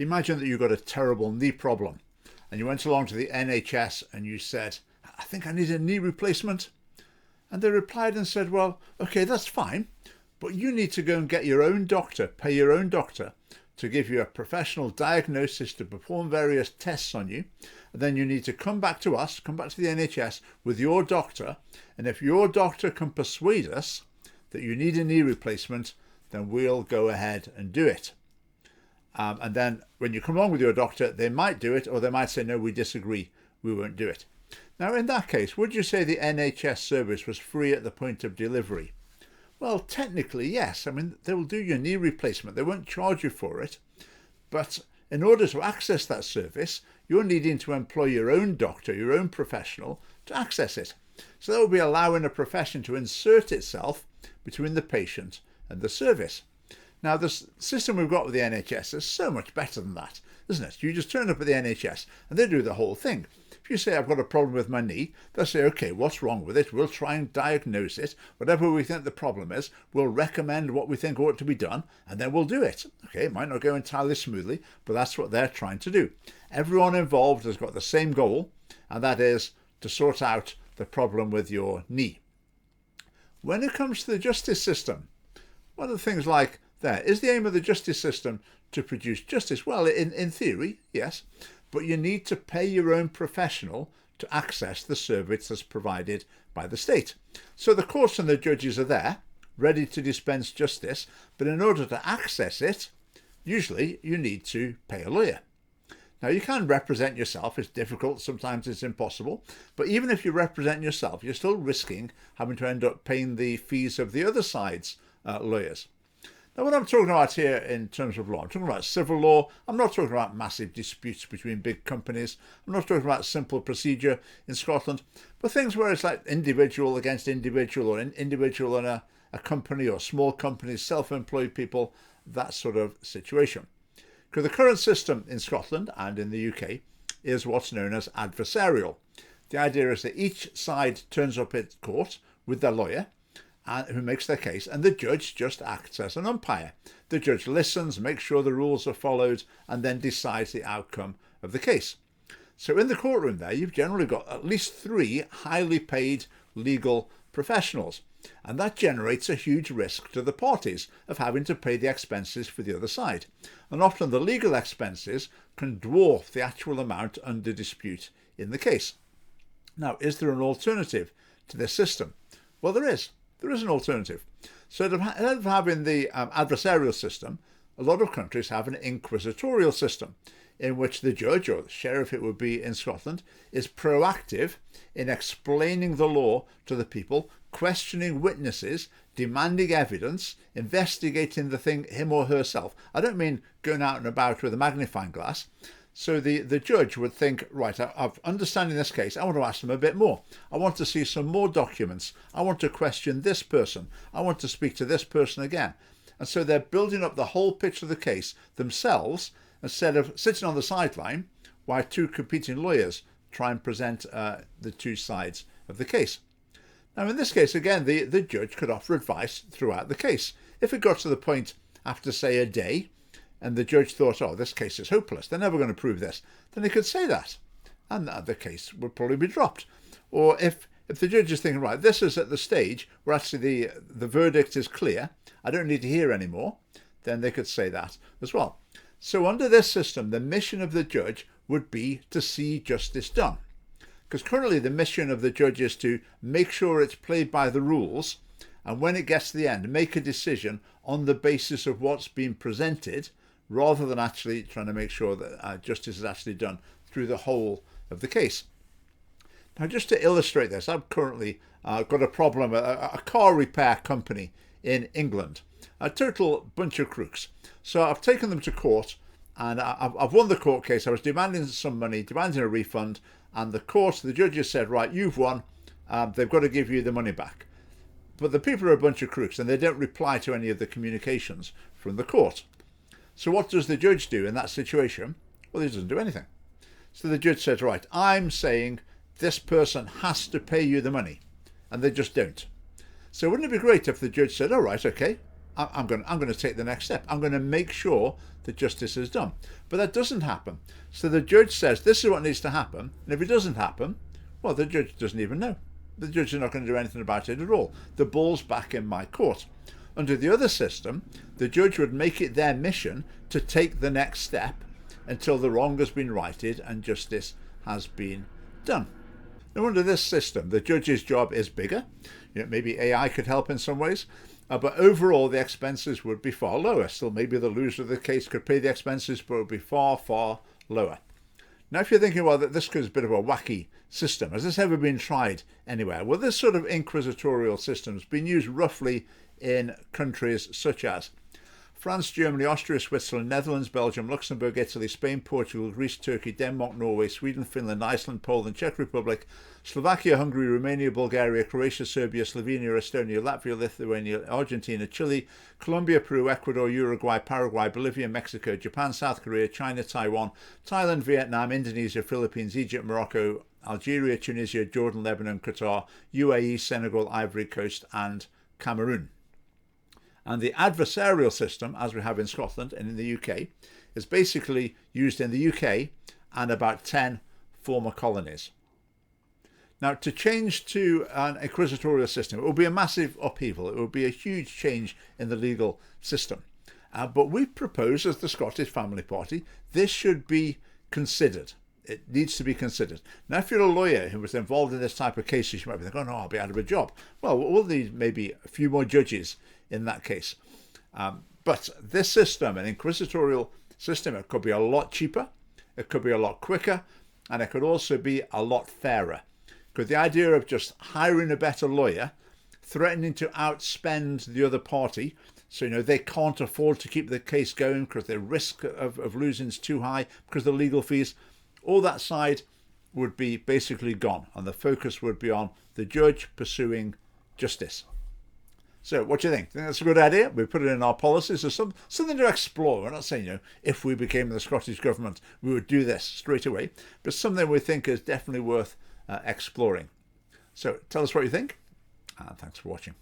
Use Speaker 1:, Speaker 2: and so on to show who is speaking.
Speaker 1: Imagine that you've got a terrible knee problem and you went along to the NHS and you said, I think I need a knee replacement. And they replied and said, well, okay, that's fine, but you need to go and get your own doctor, pay your own doctor to give you a professional diagnosis, to perform various tests on you. And then you need to come back to us, come back to the NHS with your doctor. And if your doctor can persuade us that you need a knee replacement, then we'll go ahead and do it. And then when you come along with your doctor, they might do it, or they might say, no, we disagree, we won't do it. Now, in that case, would you say the NHS service was free at the point of delivery? Well, technically, yes. I mean, they will do your knee replacement. They won't charge you for it. But in order to access that service, you're needing to employ your own doctor, your own professional, to access it. So that will be allowing a profession to insert itself between the patient and the service. Now, the system we've got with the NHS is so much better than that, isn't it? You just turn up at the NHS and they do the whole thing. If you say, I've got a problem with my knee, they'll say, okay, what's wrong with it? We'll try and diagnose it. Whatever we think the problem is, we'll recommend what we think ought to be done, and then we'll do it. Okay, it might not go entirely smoothly, but that's what they're trying to do. Everyone involved has got the same goal, and that is to sort out the problem with your knee. When it comes to the justice system, one of the things like there is the aim of the justice system to produce justice. Well, in theory, yes, but you need to pay your own professional to access the service that's provided by the state. So the courts and the judges are there, ready to dispense justice, but in order to access it, usually you need to pay a lawyer. Now, you can represent yourself. It's difficult. Sometimes it's impossible. But even if you represent yourself, you're still risking having to end up paying the fees of the other side's lawyers. Now, what I'm talking about here in terms of law, I'm talking about civil law. I'm not talking about massive disputes between big companies. I'm not talking about simple procedure in Scotland, but things where it's like individual against individual, or individual and a company, or small companies, self-employed people, that sort of situation. Because the current system in Scotland and in the UK is what's known as adversarial. The idea is that each side turns up at court with their lawyer, who makes their case, and the judge just acts as an umpire. The judge listens, makes sure the rules are followed, and then decides the outcome of the case. So in the courtroom there, you've generally got at least 3 highly paid legal professionals, and that generates a huge risk to the parties of having to pay the expenses for the other side. And often the legal expenses can dwarf the actual amount under dispute in the case. Now, is there an alternative to this system? Well, there is. There is an alternative. So instead of having the adversarial system, a lot of countries have an inquisitorial system in which the judge, or the sheriff it would be in Scotland, is proactive in explaining the law to the people, questioning witnesses, demanding evidence, investigating the thing him or herself. I don't mean going out and about with a magnifying glass. So the judge would think, right, I've understanding this case, I want to ask them a bit more. I want to see some more documents. I want to question this person. I want to speak to this person again. And so they're building up the whole picture of the case themselves, instead of sitting on the sideline while 2 competing lawyers try and present the 2 sides of the case. Now, in this case, again, the judge could offer advice throughout the case. If it got to the point after, say, a day, and the judge thought, oh, this case is hopeless, they're never going to prove this, then he could say that, and the case would probably be dropped. Or if the judge is thinking, right, this is at the stage where actually the verdict is clear, I don't need to hear anymore, then they could say that as well. So under this system, the mission of the judge would be to see justice done. Because currently the mission of the judge is to make sure it's played by the rules, and when it gets to the end, make a decision on the basis of what's been presented, rather than actually trying to make sure that justice is actually done through the whole of the case. Now, just to illustrate this, I've currently got a problem, a car repair company in England, a total bunch of crooks. So I've taken them to court, and I've won the court case. I was demanding some money, demanding a refund, and the judges said, right, you've won, they've got to give you the money back. But the people are a bunch of crooks, and they don't reply to any of the communications from the court. So what does the judge do in that situation? Well, he doesn't do anything. So the judge says, right, I'm saying this person has to pay you the money, and they just don't. So wouldn't it be great if the judge said, all right, okay, I'm going to take the next step. I'm going to make sure that justice is done. But that doesn't happen. So the judge says this is what needs to happen, and if it doesn't happen, well, the judge doesn't even know. The judge is not going to do anything about it at all. The ball's back in my court. Under the other system, the judge would make it their mission to take the next step until the wrong has been righted and justice has been done. Now, under this system, the judge's job is bigger. Maybe AI could help in some ways, but overall the expenses would be far lower. Still, maybe the loser of the case could pay the expenses, but it would be far, far lower. Now, if you're thinking, well, that this is a bit of a wacky system, has this ever been tried anywhere? Well, this sort of inquisitorial system has been used roughly in countries such as France, Germany, Austria, Switzerland, Netherlands, Belgium, Luxembourg, Italy, Spain, Portugal, Greece, Turkey, Denmark, Norway, Sweden, Finland, Iceland, Poland, Czech Republic, Slovakia, Hungary, Romania, Bulgaria, Croatia, Serbia, Slovenia, Estonia, Latvia, Lithuania, Argentina, Chile, Colombia, Peru, Ecuador, Uruguay, Paraguay, Bolivia, Mexico, Japan, South Korea, China, Taiwan, Thailand, Vietnam, Indonesia, Philippines, Egypt, Morocco, Algeria, Tunisia, Jordan, Lebanon, Qatar, UAE, Senegal, Ivory Coast, and Cameroon. And the adversarial system, as we have in Scotland and in the UK, is basically used in the UK and about 10 former colonies. Now, to change to an inquisitorial system, it will be a massive upheaval. It will be a huge change in the legal system. But we propose, as the Scottish Family Party, this should be considered. It needs to be considered. Now, if you're a lawyer who was involved in this type of cases, you might be thinking, oh no, I'll be out of a job. Well, we'll need maybe a few more judges in that case. But this system, an inquisitorial system, it could be a lot cheaper, it could be a lot quicker, and it could also be a lot fairer. Because the idea of just hiring a better lawyer, threatening to outspend the other party, so they can't afford to keep the case going because the risk of losing is too high because of the legal fees, all that side would be basically gone, and the focus would be on the judge pursuing justice. So what do you think? That's a good idea? We put it in our policies as something to explore. We're not saying, if we became the Scottish Government, we would do this straight away, but something we think is definitely worth exploring. So tell us what you think, and thanks for watching.